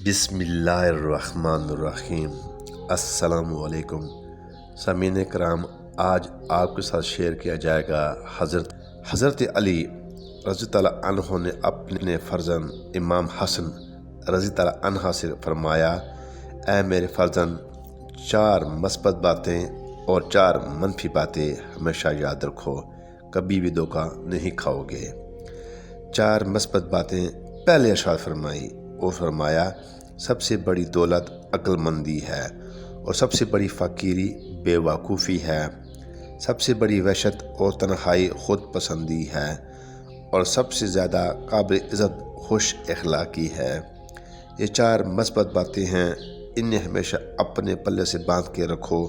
بسم اللہ الرحمن الرحیم۔ السلام علیکم سامعین کرام، آج آپ کے ساتھ شیئر کیا جائے گا حضرت علی رضی اللہ عنہ نے اپنے فرزند امام حسن رضی اللہ عنہ سے فرمایا، اے میرے فرزند، 4 مثبت باتیں اور 4 منفی باتیں ہمیشہ یاد رکھو، کبھی بھی دھوکہ نہیں کھاؤ گے۔ 4 مثبت باتیں پہلے ارشاد فرمائی اور فرمایا، سب سے بڑی دولت عقل مندی ہے اور سب سے بڑی فقیری بے وقوفی ہے، سب سے بڑی وحشت اور تنہائی خود پسندی ہے اور سب سے زیادہ قابل عزت خوش اخلاقی ہے۔ یہ 4 مثبت باتیں ہیں، انہیں ہمیشہ اپنے پلے سے باندھ کے رکھو۔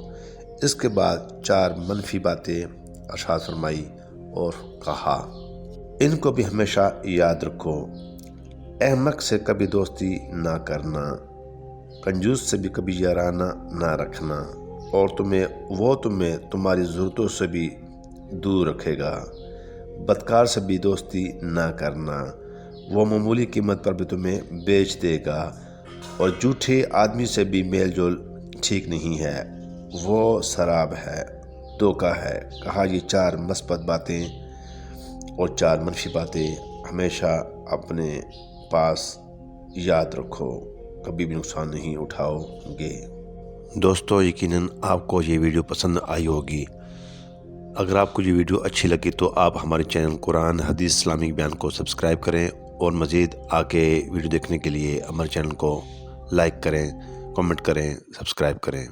اس کے بعد 4 منفی باتیں ارشاد فرمائی اور کہا، ان کو بھی ہمیشہ یاد رکھو۔ احمق سے کبھی دوستی نہ کرنا، کنجوس سے بھی کبھی یارانہ نہ رکھنا، اور تمہیں تمہاری ضرورتوں سے بھی دور رکھے گا۔ بدکار سے بھی دوستی نہ کرنا، وہ معمولی قیمت پر بھی تمہیں بیچ دے گا، اور جھوٹے آدمی سے بھی میل جول ٹھیک نہیں ہے، وہ سراب ہے، دھوکہ ہے۔ کہا یہ 4 مثبت باتیں اور 4 منفی باتیں ہمیشہ اپنے پاس یاد رکھو، کبھی بھی نقصان نہیں اٹھاؤ گے۔ دوستو، یقیناً آپ کو یہ ویڈیو پسند آئی ہوگی۔ اگر آپ کو یہ ویڈیو اچھی لگی تو آپ ہمارے چینل قرآن حدیث اسلامک بیان کو سبسکرائب کریں، اور مزید آگے ویڈیو دیکھنے کے لیے ہمارے چینل کو لائک کریں، کمنٹ کریں، سبسکرائب کریں۔